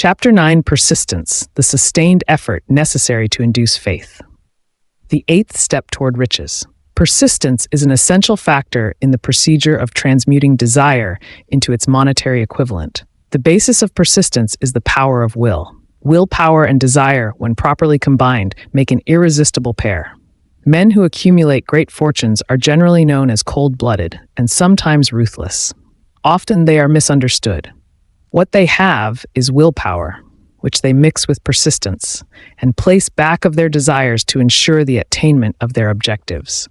Chapter 9, Persistence, the sustained effort necessary to induce faith. The eighth step toward riches. Persistence is an essential factor in the procedure of transmuting desire into its monetary equivalent. The basis of persistence is the power of will. Willpower and desire, when properly combined, make an irresistible pair. Men who accumulate great fortunes are generally known as cold-blooded and sometimes ruthless. Often they are misunderstood. What they have is willpower, which they mix with persistence and place back of their desires to ensure the attainment of their objectives.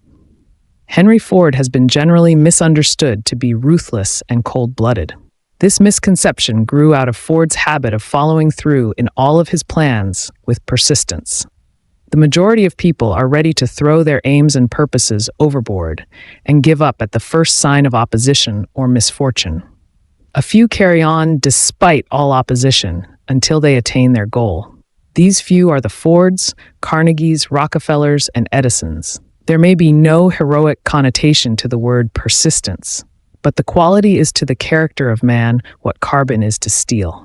Henry Ford has been generally misunderstood to be ruthless and cold-blooded. This misconception grew out of Ford's habit of following through in all of his plans with persistence. The majority of people are ready to throw their aims and purposes overboard and give up at the first sign of opposition or misfortune. A few carry on despite all opposition until they attain their goal. These few are the Fords, Carnegies, Rockefellers, and Edisons. There may be no heroic connotation to the word persistence, but the quality is to the character of man what carbon is to steel.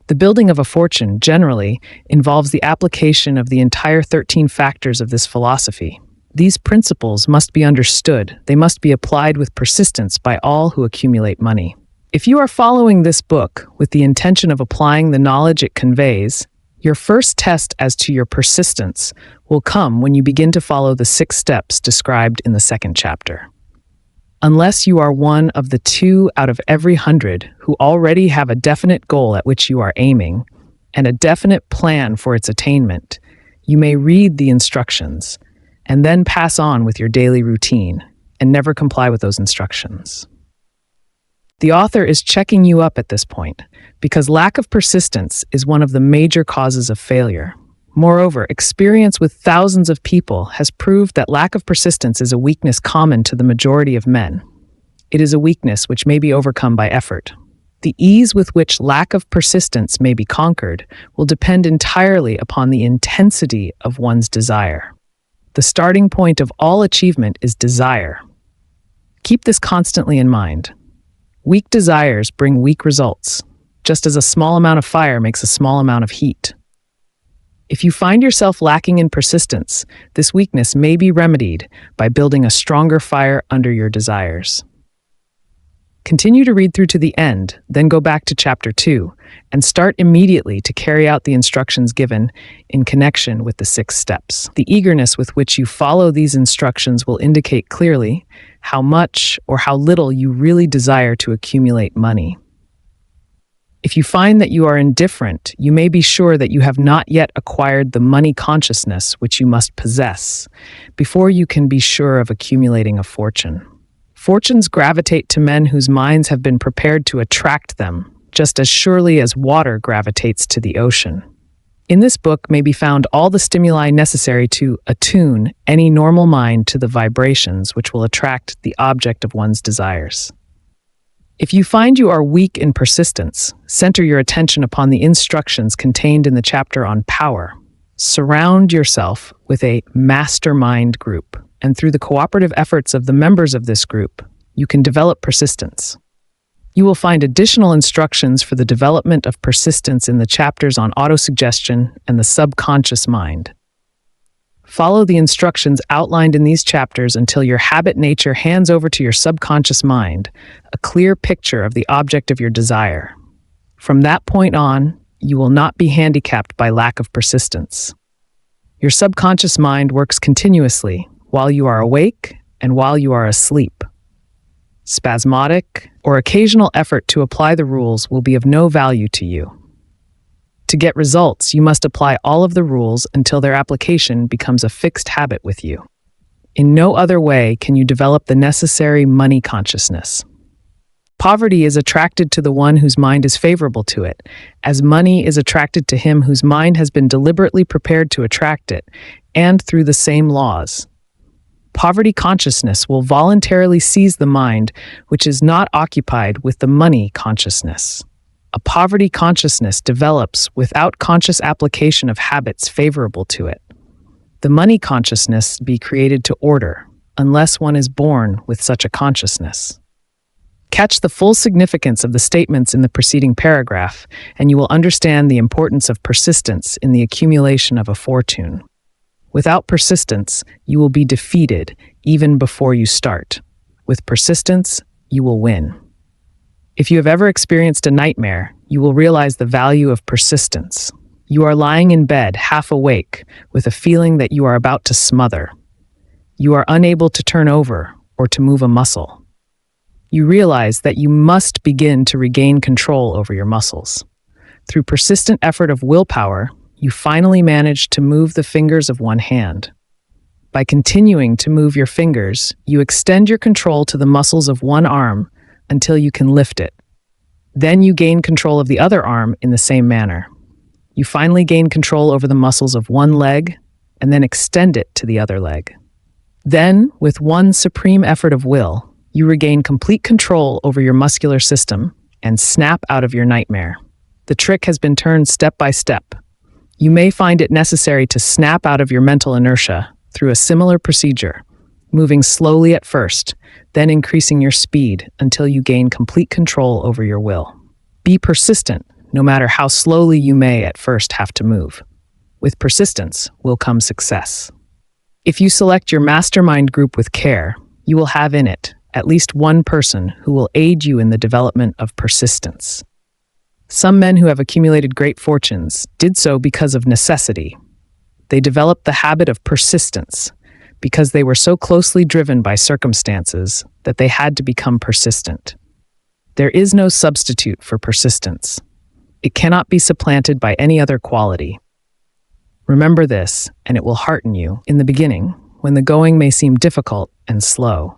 The building of a fortune, generally, involves the application of the entire 13 factors of this philosophy. These principles must be understood. They must be applied with persistence by all who accumulate money. If you are following this book with the intention of applying the knowledge it conveys, your first test as to your persistence will come when you begin to follow the 6 steps described in the 2nd chapter. Unless you are one of the 2 out of every 100 who already have a definite goal at which you are aiming and a definite plan for its attainment, you may read the instructions and then pass on with your daily routine and never comply with those instructions. The author is checking you up at this point because lack of persistence is one of the major causes of failure. Moreover, experience with thousands of people has proved that lack of persistence is a weakness common to the majority of men. It is a weakness which may be overcome by effort. The ease with which lack of persistence may be conquered will depend entirely upon the intensity of one's desire. The starting point of all achievement is desire. Keep this constantly in mind. Weak desires bring weak results, just as a small amount of fire makes a small amount of heat. If you find yourself lacking in persistence, this weakness may be remedied by building a stronger fire under your desires. Continue to read through to the end, then go back to Chapter 2, and start immediately to carry out the instructions given in connection with the 6 steps. The eagerness with which you follow these instructions will indicate clearly how much or how little you really desire to accumulate money. If you find that you are indifferent, you may be sure that you have not yet acquired the money consciousness which you must possess before you can be sure of accumulating a fortune. Fortunes gravitate to men whose minds have been prepared to attract them, just as surely as water gravitates to the ocean. In this book may be found all the stimuli necessary to attune any normal mind to the vibrations which will attract the object of one's desires. If you find you are weak in persistence, center your attention upon the instructions contained in the chapter on power. Surround yourself with a mastermind group, and through the cooperative efforts of the members of this group, you can develop persistence. You will find additional instructions for the development of persistence in the chapters on autosuggestion and the subconscious mind. Follow the instructions outlined in these chapters until your habit nature hands over to your subconscious mind a clear picture of the object of your desire. From that point on, you will not be handicapped by lack of persistence. Your subconscious mind works continuously while you are awake and while you are asleep. Spasmodic or occasional effort to apply the rules will be of no value to you. To get results, you must apply all of the rules until their application becomes a fixed habit with you. In no other way can you develop the necessary money consciousness. Poverty is attracted to the one whose mind is favorable to it, as money is attracted to him whose mind has been deliberately prepared to attract it, and through the same laws. Poverty consciousness will voluntarily seize the mind which is not occupied with the money consciousness. A poverty consciousness develops without conscious application of habits favorable to it. The money consciousness be created to order, unless one is born with such a consciousness. Catch the full significance of the statements in the preceding paragraph, and you will understand the importance of persistence in the accumulation of a fortune. Without persistence, you will be defeated even before you start. With persistence, you will win. If you have ever experienced a nightmare, you will realize the value of persistence. You are lying in bed, half awake, with a feeling that you are about to smother. You are unable to turn over or to move a muscle. You realize that you must begin to regain control over your muscles. Through persistent effort of willpower, you finally manage to move the fingers of one hand. By continuing to move your fingers, you extend your control to the muscles of one arm until you can lift it. Then you gain control of the other arm in the same manner. You finally gain control over the muscles of one leg and then extend it to the other leg. Then, with one supreme effort of will, you regain complete control over your muscular system and snap out of your nightmare. The trick has been turned step by step. You may find it necessary to snap out of your mental inertia through a similar procedure, moving slowly at first, then increasing your speed until you gain complete control over your will. Be persistent, no matter how slowly you may at first have to move. With persistence will come success. If you select your mastermind group with care, you will have in it at least one person who will aid you in the development of persistence. Some men who have accumulated great fortunes did so because of necessity. They developed the habit of persistence because they were so closely driven by circumstances that they had to become persistent. There is no substitute for persistence. It cannot be supplanted by any other quality. Remember this, and it will hearten you in the beginning, when the going may seem difficult and slow.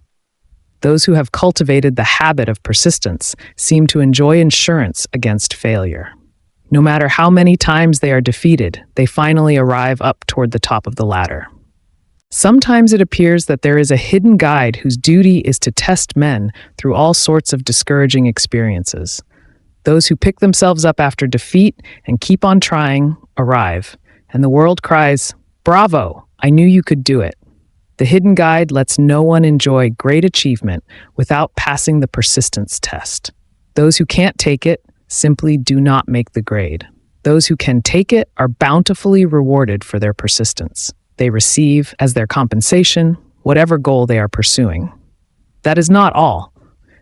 Those who have cultivated the habit of persistence seem to enjoy insurance against failure. No matter how many times they are defeated, they finally arrive up toward the top of the ladder. Sometimes it appears that there is a hidden guide whose duty is to test men through all sorts of discouraging experiences. Those who pick themselves up after defeat and keep on trying arrive, and the world cries, "Bravo! I knew you could do it." The hidden guide lets no one enjoy great achievement without passing the persistence test. Those who can't take it simply do not make the grade. Those who can take it are bountifully rewarded for their persistence. They receive, as their compensation, whatever goal they are pursuing. That is not all.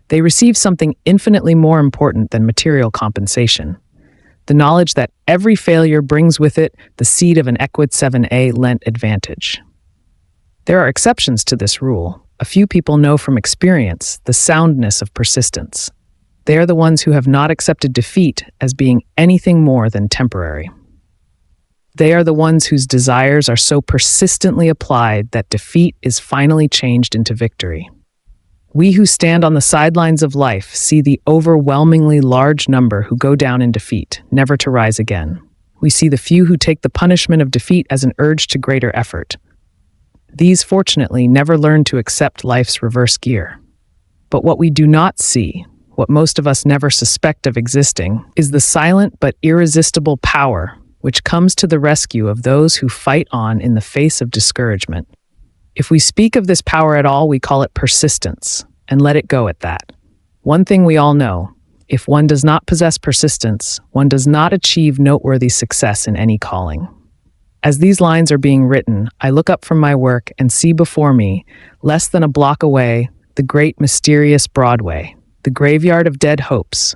They receive something infinitely more important than material compensation: the knowledge that every failure brings with it the seed of an equid 7A lent advantage. There are exceptions to this rule. A few people know from experience the soundness of persistence. They are the ones who have not accepted defeat as being anything more than temporary. They are the ones whose desires are so persistently applied that defeat is finally changed into victory. We who stand on the sidelines of life see the overwhelmingly large number who go down in defeat, never to rise again. We see the few who take the punishment of defeat as an urge to greater effort. These, fortunately, never learn to accept life's reverse gear. But what we do not see, what most of us never suspect of existing, is the silent but irresistible power which comes to the rescue of those who fight on in the face of discouragement. If we speak of this power at all, we call it persistence, and let it go at that. One thing we all know: if one does not possess persistence, one does not achieve noteworthy success in any calling. As these lines are being written, I look up from my work and see before me, less than a block away, the great mysterious Broadway, the graveyard of dead hopes,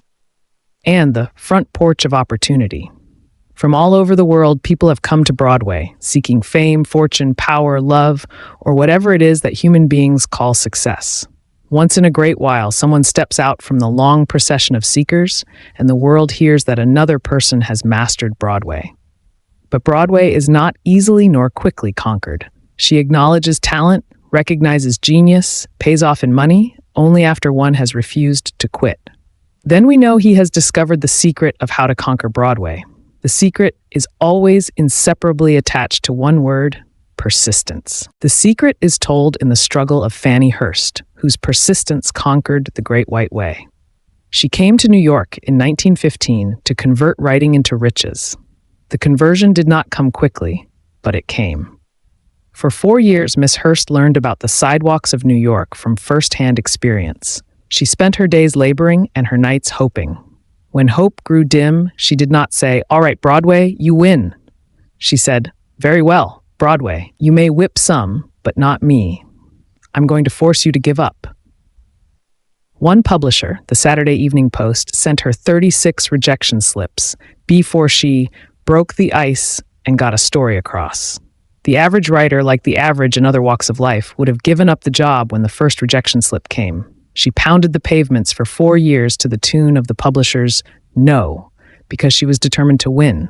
and the front porch of opportunity. From all over the world, people have come to Broadway, seeking fame, fortune, power, love, or whatever it is that human beings call success. Once in a great while, someone steps out from the long procession of seekers, and the world hears that another person has mastered Broadway. But Broadway is not easily nor quickly conquered. She acknowledges talent, recognizes genius, pays off in money, only after one has refused to quit. Then we know he has discovered the secret of how to conquer Broadway. The secret is always inseparably attached to one word: persistence. The secret is told in the struggle of Fannie Hurst, whose persistence conquered the Great White Way. She came to New York in 1915 to convert writing into riches. The conversion did not come quickly, but it came. For 4 years, Miss Hurst learned about the sidewalks of New York from first-hand experience. She spent her days laboring and her nights hoping. When hope grew dim, she did not say, "All right, Broadway, you win." She said, "Very well, Broadway, you may whip some, but not me. I'm going to force you to give up." One publisher, the Saturday Evening Post, sent her 36 rejection slips before she broke the ice and got a story across. The average writer, like the average in other walks of life, would have given up the job when the first rejection slip came. She pounded the pavements for 4 years to the tune of the publisher's no, because she was determined to win.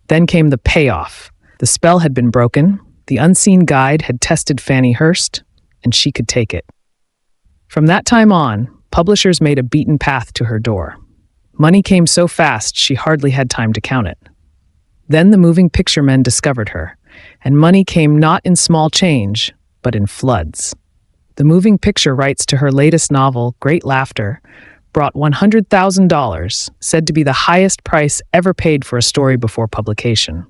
Then came the payoff. The spell had been broken, the unseen guide had tested Fanny Hurst, and she could take it. From that time on, publishers made a beaten path to her door. Money came so fast she hardly had time to count it. Then the moving picture men discovered her, and money came not in small change, but in floods. The moving picture rights to her latest novel, Great Laughter, brought $100,000, said to be the highest price ever paid for a story before publication.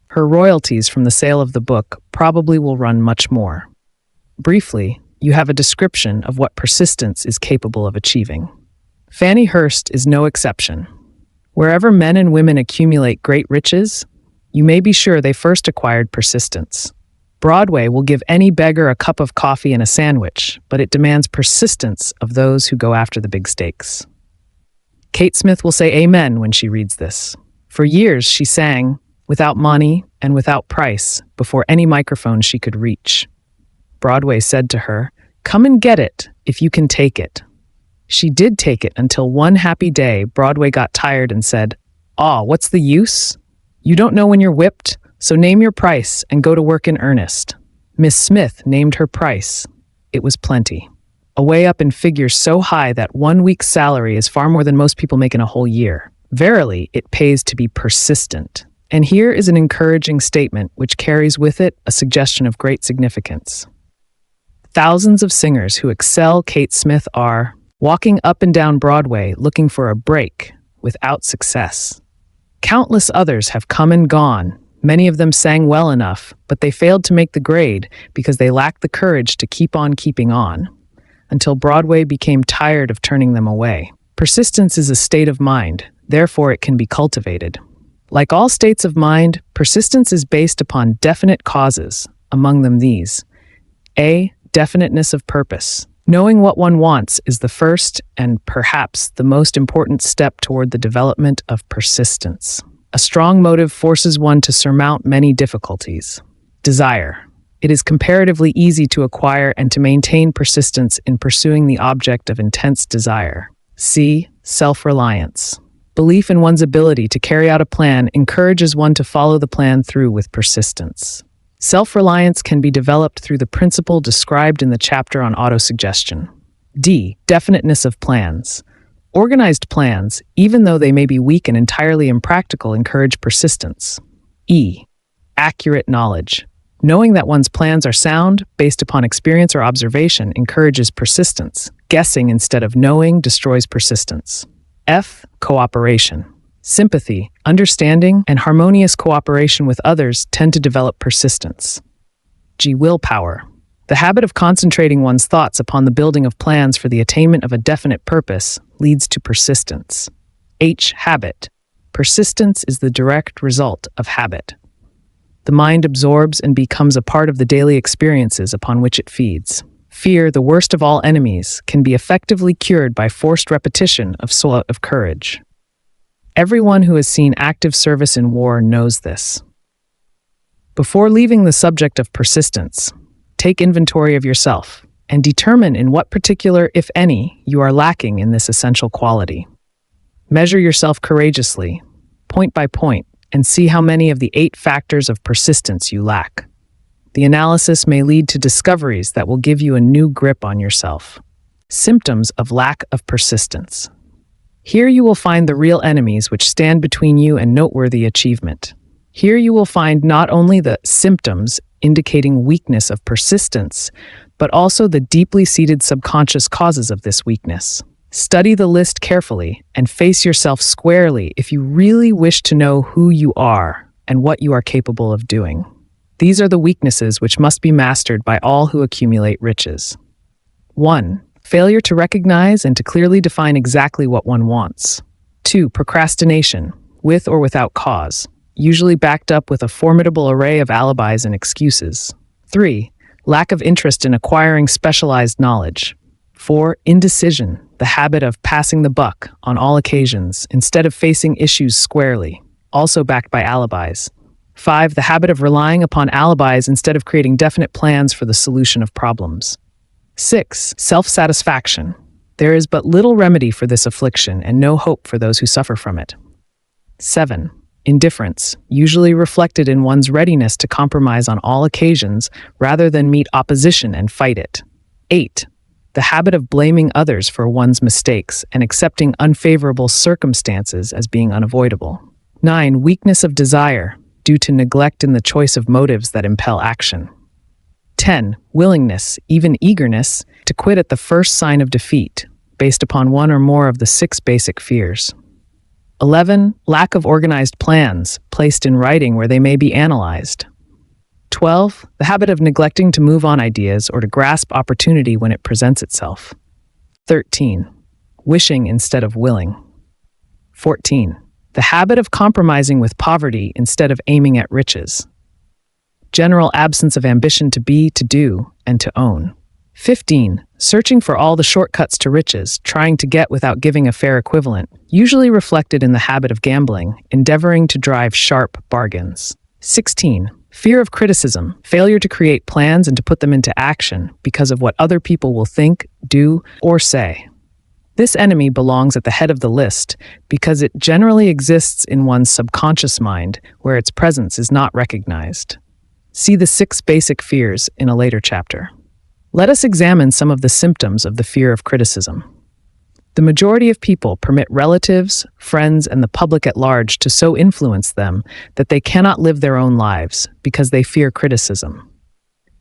Her royalties from the sale of the book probably will run much more. Briefly, you have a description of what persistence is capable of achieving. Fanny Hurst is no exception. Wherever men and women accumulate great riches, you may be sure they first acquired persistence. Broadway will give any beggar a cup of coffee and a sandwich, but it demands persistence of those who go after the big stakes. Kate Smith will say amen when she reads this. For years, she sang, without money and without price, before any microphone she could reach. Broadway said to her, "Come and get it, if you can take it." She did take it until one happy day Broadway got tired and said, what's the use? You don't know when you're whipped, so name your price and go to work in earnest." Miss Smith named her price. It was plenty. Away up in figures so high that 1 week's salary is far more than most people make in a whole year. Verily, it pays to be persistent. And here is an encouraging statement which carries with it a suggestion of great significance. Thousands of singers who excel Kate Smith are walking up and down Broadway looking for a break without success. Countless others have come and gone. Many of them sang well enough, but they failed to make the grade because they lacked the courage to keep on keeping on, until Broadway became tired of turning them away. Persistence is a state of mind, therefore it can be cultivated. Like all states of mind, persistence is based upon definite causes, among them these. A. Definiteness of purpose. Knowing what one wants is the first and perhaps the most important step toward the development of persistence. A strong motive forces one to surmount many difficulties. Desire. It is comparatively easy to acquire and to maintain persistence in pursuing the object of intense desire. C. Self-reliance. Belief in one's ability to carry out a plan encourages one to follow the plan through with persistence. Self-reliance can be developed through the principle described in the chapter on autosuggestion. D. Definiteness of plans. Organized plans, even though they may be weak and entirely impractical, encourage persistence. E. Accurate knowledge. Knowing that one's plans are sound, based upon experience or observation, encourages persistence. Guessing instead of knowing destroys persistence. F. Cooperation. Sympathy, understanding, and harmonious cooperation with others tend to develop persistence. G. Willpower. The habit of concentrating one's thoughts upon the building of plans for the attainment of a definite purpose leads to persistence. H. Habit. Persistence is the direct result of habit. The mind absorbs and becomes a part of the daily experiences upon which it feeds. Fear, the worst of all enemies, can be effectively cured by forced repetition of courage. Everyone who has seen active service in war knows this. Before leaving the subject of persistence, take inventory of yourself and determine in what particular, if any, you are lacking in this essential quality. Measure yourself courageously, point by point, and see how many of the 8 factors of persistence you lack. The analysis may lead to discoveries that will give you a new grip on yourself. Symptoms of lack of persistence. Here you will find the real enemies which stand between you and noteworthy achievement. Here you will find not only the symptoms indicating weakness of persistence, but also the deeply seated subconscious causes of this weakness. Study the list carefully and face yourself squarely if you really wish to know who you are and what you are capable of doing. These are the weaknesses which must be mastered by all who accumulate riches. 1. Failure to recognize and to clearly define exactly what one wants. 2. Procrastination, with or without cause, usually backed up with a formidable array of alibis and excuses. 3. Lack of interest in acquiring specialized knowledge. 4. Indecision, the habit of passing the buck on all occasions instead of facing issues squarely, also backed by alibis. 5. The habit of relying upon alibis instead of creating definite plans for the solution of problems. 6. Self-satisfaction. There is but little remedy for this affliction and no hope for those who suffer from it. 7. Indifference, usually reflected in one's readiness to compromise on all occasions rather than meet opposition and fight it. 8. The habit of blaming others for one's mistakes and accepting unfavorable circumstances as being unavoidable. 9. Weakness of desire, due to neglect in the choice of motives that impel action. 10. Willingness, even eagerness, to quit at the first sign of defeat, based upon one or more of the 6 basic fears. 11. Lack of organized plans, placed in writing where they may be analyzed. 12. The habit of neglecting to move on ideas or to grasp opportunity when it presents itself. 13. Wishing instead of willing. 14. The habit of compromising with poverty instead of aiming at riches. General absence of ambition to be, to do, and to own. 15. Searching for all the shortcuts to riches, trying to get without giving a fair equivalent, usually reflected in the habit of gambling, endeavoring to drive sharp bargains. 16. Fear of criticism, failure to create plans and to put them into action because of what other people will think, do, or say. This enemy belongs at the head of the list because it generally exists in one's subconscious mind where its presence is not recognized. See the 6 basic fears in a later chapter. Let us examine some of the symptoms of the fear of criticism. The majority of people permit relatives, friends, and the public at large to so influence them that they cannot live their own lives because they fear criticism.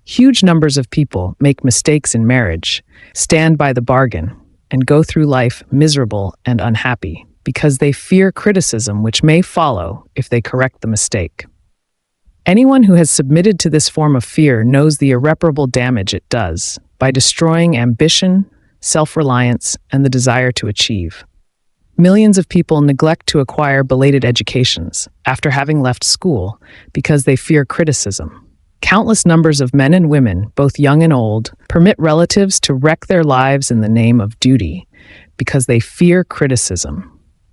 Huge numbers of people make mistakes in marriage, stand by the bargain, and go through life miserable and unhappy because they fear criticism which may follow if they correct the mistake. Anyone who has submitted to this form of fear knows the irreparable damage it does by destroying ambition, self-reliance, and the desire to achieve. Millions of people neglect to acquire belated educations after having left school because they fear criticism. Countless numbers of men and women, both young and old, permit relatives to wreck their lives in the name of duty because they fear criticism.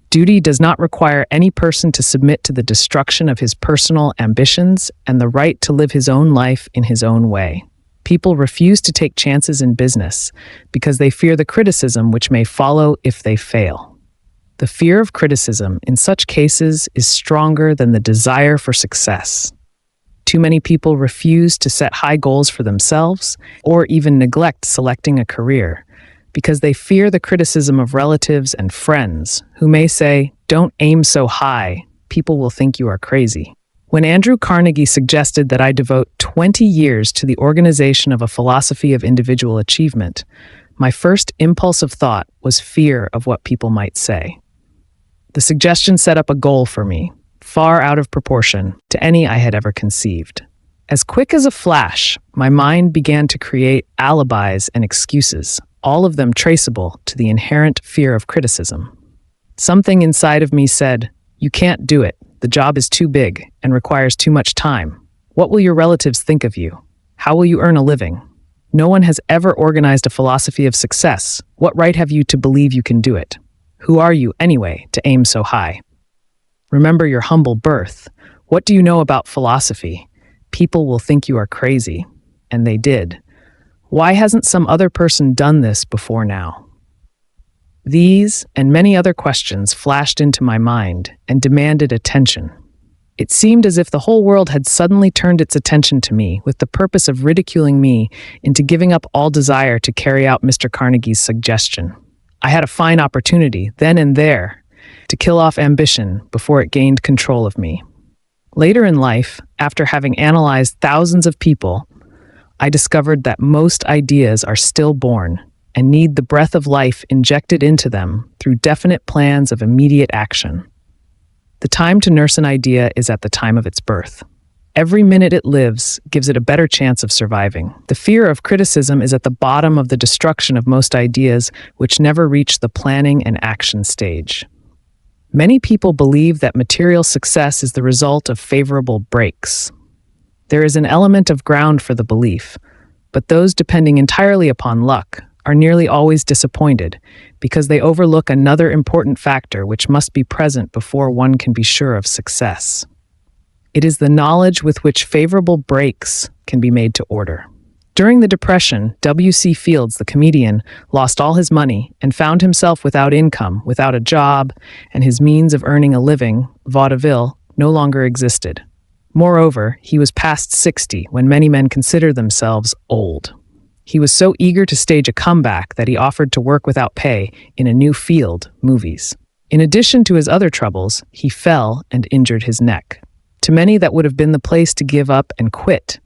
Duty does not require any person to submit to the destruction of his personal ambitions and the right to live his own life in his own way. People refuse to take chances in business because they fear the criticism which may follow if they fail. The fear of criticism in such cases is stronger than the desire for success. Too many people refuse to set high goals for themselves or even neglect selecting a career because they fear the criticism of relatives and friends who may say, "Don't aim so high, people will think you are crazy." When Andrew Carnegie suggested that I devote 20 years to the organization of a philosophy of individual achievement, my first impulse of thought was fear of what people might say. The suggestion set up a goal for me, far out of proportion to any I had ever conceived. As quick as a flash, my mind began to create alibis and excuses, all of them traceable to the inherent fear of criticism. Something inside of me said, "You can't do it. The job is too big and requires too much time. What will your relatives think of you? How will you earn a living? No one has ever organized a philosophy of success. What right have you to believe you can do it? Who are you, anyway, to aim so high? Remember your humble birth. What do you know about philosophy? People will think you are crazy." And they did. Why hasn't some other person done this before now? These and many other questions flashed into my mind and demanded attention. It seemed as if the whole world had suddenly turned its attention to me with the purpose of ridiculing me into giving up all desire to carry out Mr. Carnegie's suggestion. I had a fine opportunity, then and there, to kill off ambition before it gained control of me. Later in life, after having analyzed thousands of people, I discovered that most ideas are stillborn and need the breath of life injected into them through definite plans of immediate action. The time to nurse an idea is at the time of its birth. Every minute it lives gives it a better chance of surviving. The fear of criticism is at the bottom of the destruction of most ideas which never reach the planning and action stage. Many people believe that material success is the result of favorable breaks. There is an element of ground for the belief, but those depending entirely upon luck are nearly always disappointed because they overlook another important factor which must be present before one can be sure of success. It is the knowledge with which favorable breaks can be made to order. During the Depression, W.C. Fields, the comedian, lost all his money and found himself without income, without a job, and his means of earning a living, vaudeville, no longer existed. Moreover, he was past 60 when many men consider themselves old. He was so eager to stage a comeback that he offered to work without pay in a new field, movies. In addition to his other troubles, he fell and injured his neck. To many, that would have been the place to give up and quit.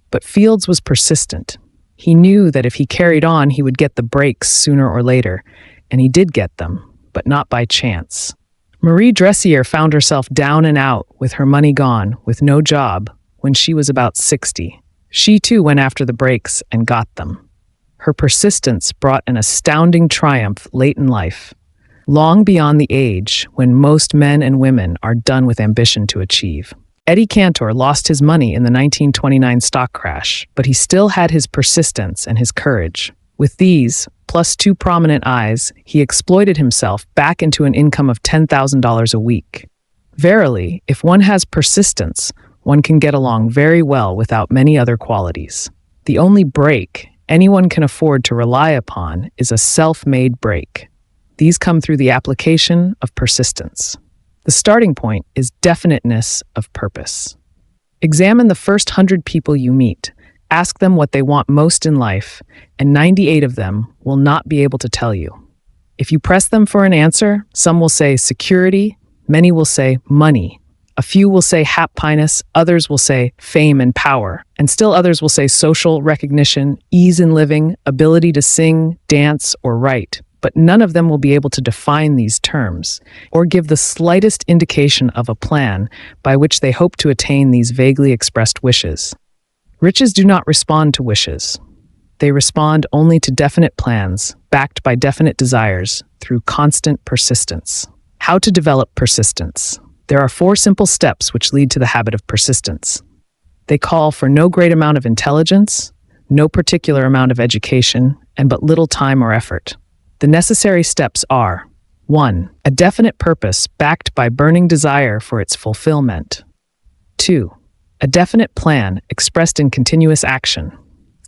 But Fields was persistent. He knew that if he carried on, he would get the breaks sooner or later, and he did get them, but not by chance. Marie Dressier found herself down and out, with her money gone, with no job, when she was about 60. She too went after the breaks and got them. Her persistence brought an astounding triumph late in life, long beyond the age when most men and women are done with ambition to achieve. Eddie Cantor lost his money in the 1929 stock crash, but he still had his persistence and his courage. With these, plus 2 prominent eyes, he exploited himself back into an income of $10,000 a week. Verily, if one has persistence, one can get along very well without many other qualities. The only break anyone can afford to rely upon is a self-made break. These come through the application of persistence. The starting point is definiteness of purpose. Examine the first 100 people you meet. Ask them what they want most in life, and 98 of them will not be able to tell you. If you press them for an answer, some will say security, many will say money. A few will say happiness, others will say fame and power, and still others will say social recognition, ease in living, ability to sing, dance, or write. But none of them will be able to define these terms or give the slightest indication of a plan by which they hope to attain these vaguely expressed wishes. Riches do not respond to wishes. They respond only to definite plans, backed by definite desires, through constant persistence. How to develop persistence? There are 4 simple steps which lead to the habit of persistence. They call for no great amount of intelligence, no particular amount of education, and but little time or effort. The necessary steps are: 1. A definite purpose backed by burning desire for its fulfillment. 2. A definite plan expressed in continuous action.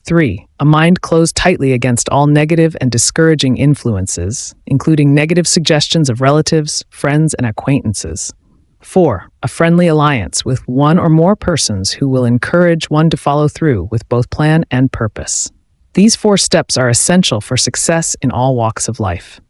3. A mind closed tightly against all negative and discouraging influences, including negative suggestions of relatives, friends, and acquaintances. 4. A friendly alliance with one or more persons who will encourage one to follow through with both plan and purpose. These 4 steps are essential for success in all walks of life.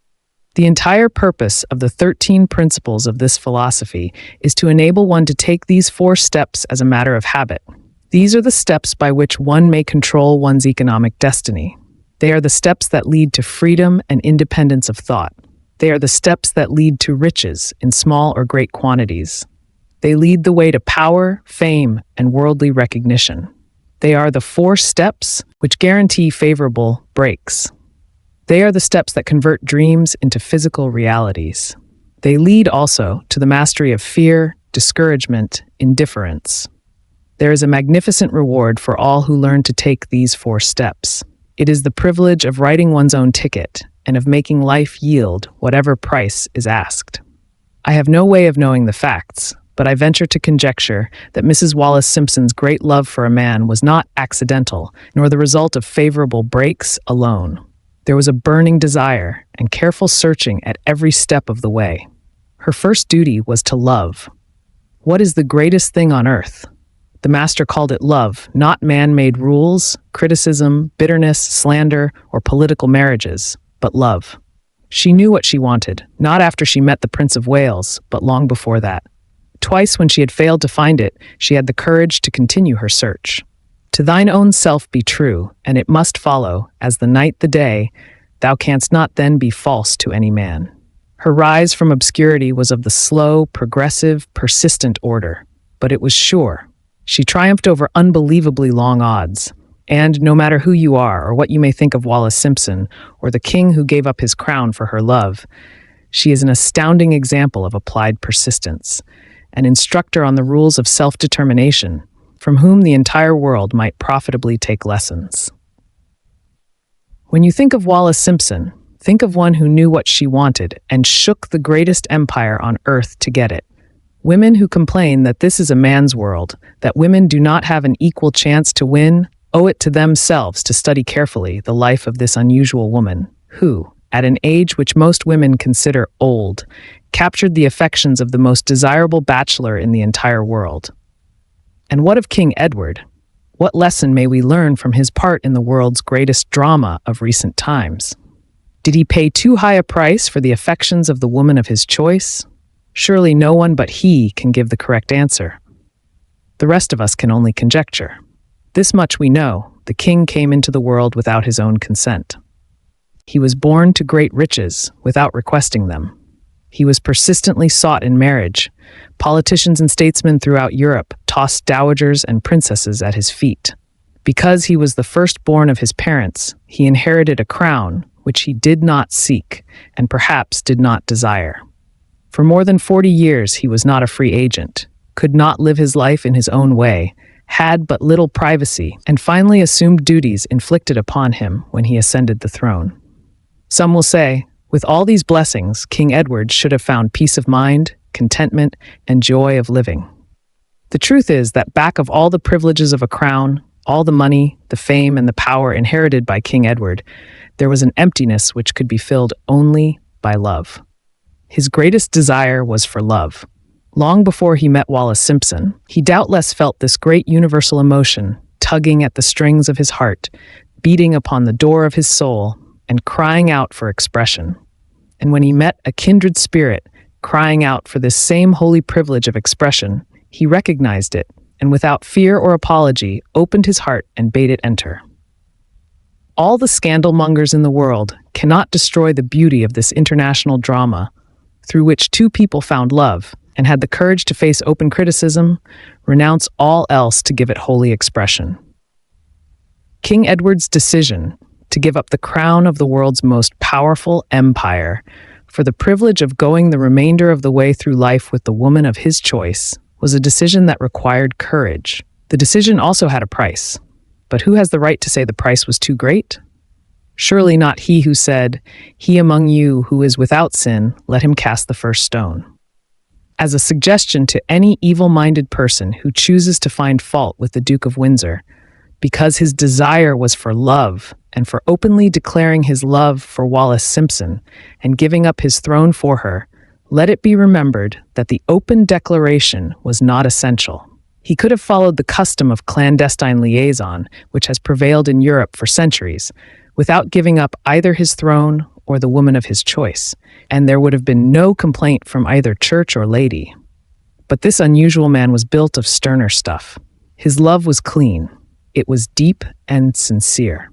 The entire purpose of the 13 principles of this philosophy is to enable one to take these 4 steps as a matter of habit. These are the steps by which one may control one's economic destiny. They are the steps that lead to freedom and independence of thought. They are the steps that lead to riches in small or great quantities. They lead the way to power, fame, and worldly recognition. They are the 4 steps which guarantee favorable breaks. They are the steps that convert dreams into physical realities. They lead also to the mastery of fear, discouragement, indifference. There is a magnificent reward for all who learn to take these 4 steps. It is the privilege of writing one's own ticket and of making life yield whatever price is asked. I have no way of knowing the facts, but I venture to conjecture that Mrs. Wallace Simpson's great love for a man was not accidental, nor the result of favorable breaks alone. There was a burning desire and careful searching at every step of the way. Her first duty was to love. What is the greatest thing on earth? The master called it love, not man-made rules, criticism, bitterness, slander, or political marriages, but love. She knew what she wanted, not after she met the Prince of Wales, but long before that. Twice when she had failed to find it, she had the courage to continue her search. To thine own self be true, and it must follow, as the night the day, thou canst not then be false to any man. Her rise from obscurity was of the slow, progressive, persistent order, but it was sure. She triumphed over unbelievably long odds. And no matter who you are or what you may think of Wallis Simpson or the king who gave up his crown for her love, she is an astounding example of applied persistence, an instructor on the rules of self-determination, from whom the entire world might profitably take lessons. When you think of Wallis Simpson, think of one who knew what she wanted and shook the greatest empire on earth to get it. Women who complain that this is a man's world, that women do not have an equal chance to win, owe it to themselves to study carefully the life of this unusual woman, who, at an age which most women consider old, captured the affections of the most desirable bachelor in the entire world. And what of King Edward? What lesson may we learn from his part in the world's greatest drama of recent times? Did he pay too high a price for the affections of the woman of his choice? Surely no one but he can give the correct answer. The rest of us can only conjecture. This much we know: the king came into the world without his own consent. He was born to great riches without requesting them. He was persistently sought in marriage. Politicians and statesmen throughout Europe tossed dowagers and princesses at his feet. Because he was the firstborn of his parents, he inherited a crown which he did not seek and perhaps did not desire. For more than 40 years he was not a free agent, could not live his life in his own way, had but little privacy, and finally assumed duties inflicted upon him when he ascended the throne. Some will say, with all these blessings, King Edward should have found peace of mind, contentment, and joy of living. The truth is that back of all the privileges of a crown, all the money, the fame, and the power inherited by King Edward, there was an emptiness which could be filled only by love. His greatest desire was for love. Long before he met Wallis Simpson, he doubtless felt this great universal emotion tugging at the strings of his heart, beating upon the door of his soul, and crying out for expression. And when he met a kindred spirit crying out for this same holy privilege of expression, he recognized it, and without fear or apology, opened his heart and bade it enter. All the scandal-mongers in the world cannot destroy the beauty of this international drama, through which two people found love and had the courage to face open criticism, renounce all else to give it holy expression. King Edward's decision to give up the crown of the world's most powerful empire for the privilege of going the remainder of the way through life with the woman of his choice was a decision that required courage. The decision also had a price. But who has the right to say the price was too great? Surely not he who said, "He among you who is without sin, let him cast the first stone." As a suggestion to any evil-minded person who chooses to find fault with the Duke of Windsor, because his desire was for love and for openly declaring his love for Wallis Simpson and giving up his throne for her, let it be remembered that the open declaration was not essential. He could have followed the custom of clandestine liaison, which has prevailed in Europe for centuries, without giving up either his throne or the woman of his choice, and there would have been no complaint from either church or lady. But this unusual man was built of sterner stuff. His love was clean. It was deep and sincere.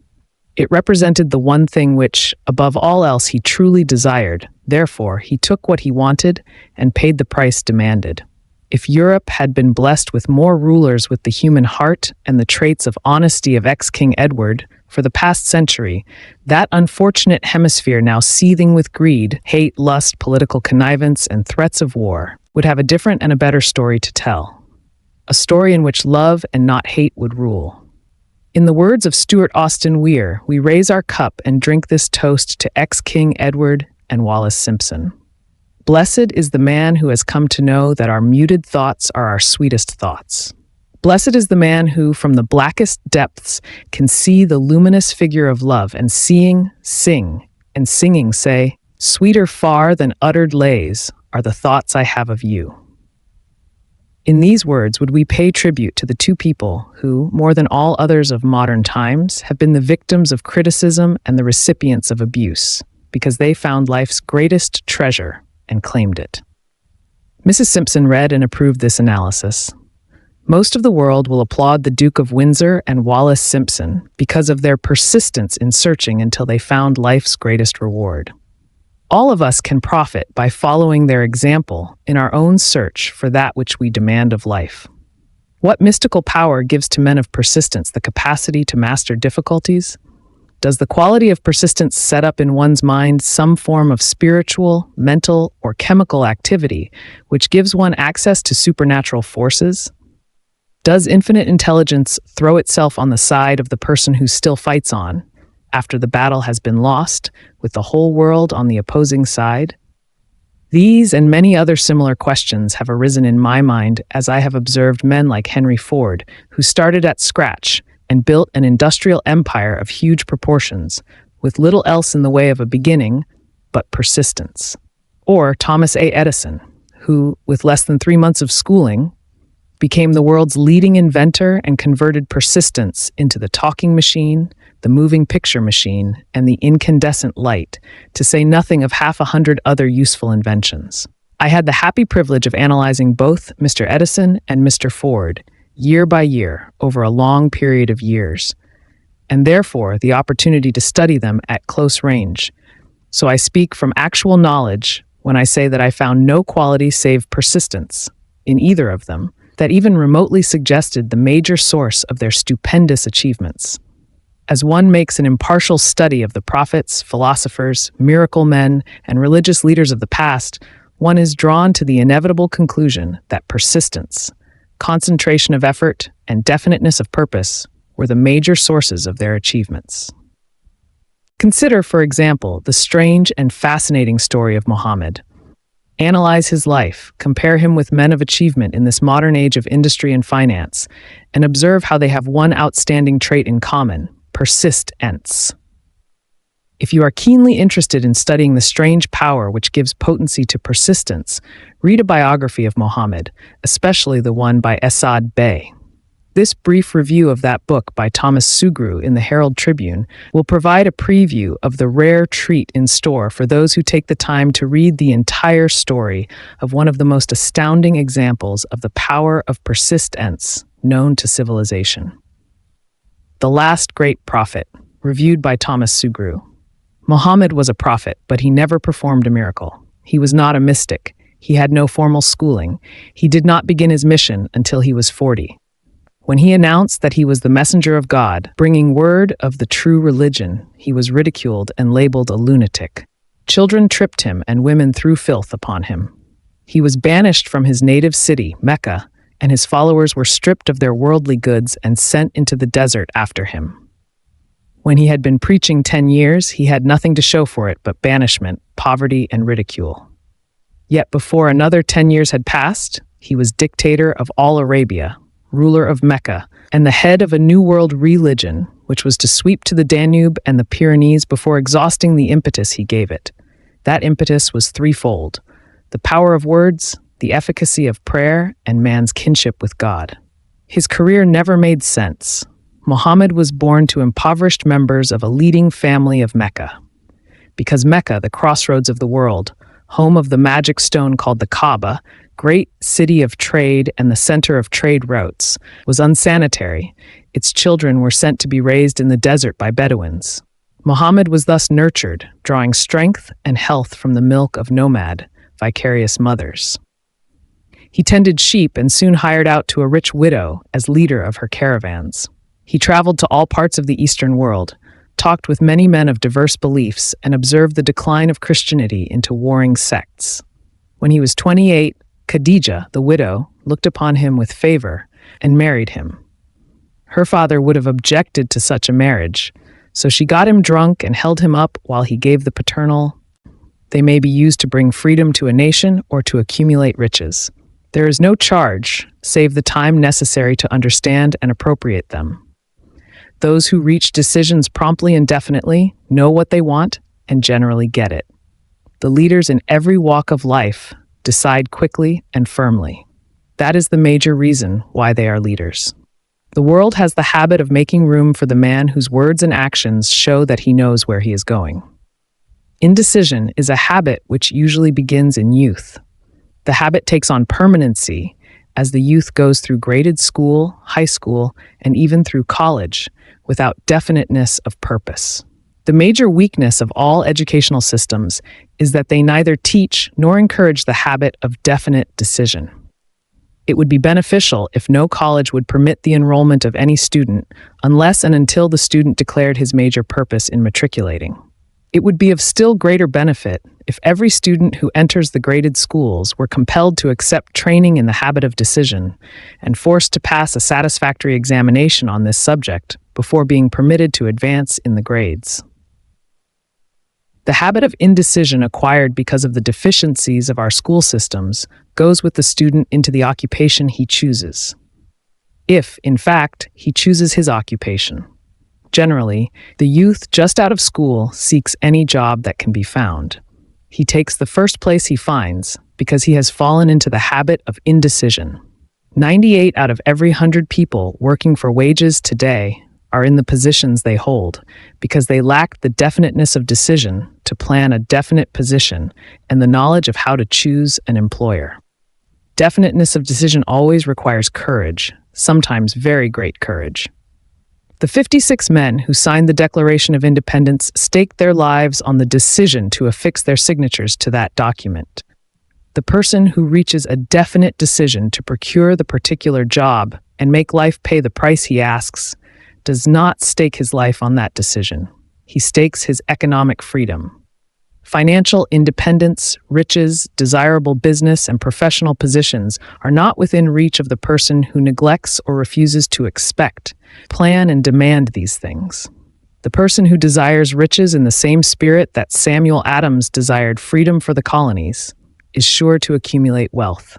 It represented the one thing which, above all else, he truly desired. Therefore, he took what he wanted and paid the price demanded. If Europe had been blessed with more rulers with the human heart and the traits of honesty of ex-King Edward for the past century, that unfortunate hemisphere now seething with greed, hate, lust, political connivance, and threats of war would have a different and a better story to tell. A story in which love and not hate would rule. In the words of Stuart Austin Weir, we raise our cup and drink this toast to ex-King Edward and Wallis Simpson. Blessed is the man who has come to know that our muted thoughts are our sweetest thoughts. Blessed is the man who, from the blackest depths, can see the luminous figure of love and seeing, sing, and singing say, "Sweeter far than uttered lays are the thoughts I have of you." In these words would we pay tribute to the two people who, more than all others of modern times, have been the victims of criticism and the recipients of abuse, because they found life's greatest treasure and claimed it. Mrs. Simpson read and approved this analysis. Most of the world will applaud the Duke of Windsor and Wallis Simpson because of their persistence in searching until they found life's greatest reward. All of us can profit by following their example in our own search for that which we demand of life. What mystical power gives to men of persistence the capacity to master difficulties? Does the quality of persistence set up in one's mind some form of spiritual, mental, or chemical activity which gives one access to supernatural forces? Does infinite intelligence throw itself on the side of the person who still fights on, after the battle has been lost, with the whole world on the opposing side? These and many other similar questions have arisen in my mind as I have observed men like Henry Ford, who started at scratch and built an industrial empire of huge proportions, with little else in the way of a beginning but persistence. Or Thomas A. Edison, who, with less than 3 months of schooling, became the world's leading inventor and converted persistence into the talking machine, the moving picture machine, and the incandescent light, to say nothing of 100 other useful inventions. I had the happy privilege of analyzing both Mr. Edison and Mr. Ford year by year over a long period of years, and therefore the opportunity to study them at close range. So I speak from actual knowledge when I say that I found no quality save persistence in either of them that even remotely suggested the major source of their stupendous achievements. As one makes an impartial study of the prophets, philosophers, miracle men, and religious leaders of the past, one is drawn to the inevitable conclusion that persistence, concentration of effort, and definiteness of purpose were the major sources of their achievements. Consider, for example, the strange and fascinating story of Muhammad. Analyze his life, compare him with men of achievement in this modern age of industry and finance, and observe how they have one outstanding trait in common: persistence. If you are keenly interested in studying the strange power which gives potency to persistence, read a biography of Muhammad, especially the one by Esad Bey. This brief review of that book by Thomas Sugru in the Herald Tribune will provide a preview of the rare treat in store for those who take the time to read the entire story of one of the most astounding examples of the power of persistence known to civilization. The Last Great Prophet, reviewed by Thomas Sugru. Muhammad was a prophet, but he never performed a miracle. He was not a mystic. He had no formal schooling. He did not begin his mission until he was 40. When he announced that he was the messenger of God, bringing word of the true religion, he was ridiculed and labeled a lunatic. Children tripped him and women threw filth upon him. He was banished from his native city, Mecca, and his followers were stripped of their worldly goods and sent into the desert after him. When he had been preaching 10 years, he had nothing to show for it but banishment, poverty, and ridicule. Yet before another 10 years had passed, he was dictator of all Arabia, ruler of Mecca, and the head of a new world religion, which was to sweep to the Danube and the Pyrenees before exhausting the impetus he gave it. That impetus was threefold: the power of words, the efficacy of prayer, and man's kinship with God. His career never made sense. Muhammad was born to impoverished members of a leading family of Mecca. Because Mecca, the crossroads of the world, home of the magic stone called the Kaaba, great city of trade and the center of trade routes, was unsanitary. Its children were sent to be raised in the desert by Bedouins. Muhammad was thus nurtured, drawing strength and health from the milk of nomad, vicarious mothers. He tended sheep and soon hired out to a rich widow as leader of her caravans. He traveled to all parts of the Eastern world, talked with many men of diverse beliefs, and observed the decline of Christianity into warring sects. When he was 28, Khadijah, the widow, looked upon him with favor and married him. Her father would have objected to such a marriage, so she got him drunk and held him up while he gave the paternal, "They may be used to bring freedom to a nation or to accumulate riches. There is no charge, save the time necessary to understand and appropriate them. Those who reach decisions promptly and definitely know what they want and generally get it. The leaders in every walk of life decide quickly and firmly. That is the major reason why they are leaders. The world has the habit of making room for the man whose words and actions show that he knows where he is going. Indecision is a habit which usually begins in youth. The habit takes on permanency as the youth goes through graded school, high school, and even through college without definiteness of purpose. The major weakness of all educational systems is that they neither teach nor encourage the habit of definite decision. It would be beneficial if no college would permit the enrollment of any student unless and until the student declared his major purpose in matriculating. It would be of still greater benefit if every student who enters the graded schools were compelled to accept training in the habit of decision and forced to pass a satisfactory examination on this subject before being permitted to advance in the grades. The habit of indecision acquired because of the deficiencies of our school systems goes with the student into the occupation he chooses. If, in fact, he chooses his occupation. Generally, the youth just out of school seeks any job that can be found. He takes the first place he finds because he has fallen into the habit of indecision. 98 out of every 100 people working for wages today are in the positions they hold because they lack the definiteness of decision to plan a definite position and the knowledge of how to choose an employer. Definiteness of decision always requires courage, sometimes very great courage. The 56 men who signed the Declaration of Independence staked their lives on the decision to affix their signatures to that document. The person who reaches a definite decision to procure the particular job and make life pay the price he asks does not stake his life on that decision. He stakes his economic freedom. Financial independence, riches, desirable business, and professional positions are not within reach of the person who neglects or refuses to expect, plan, and demand these things. The person who desires riches in the same spirit that Samuel Adams desired freedom for the colonies is sure to accumulate wealth.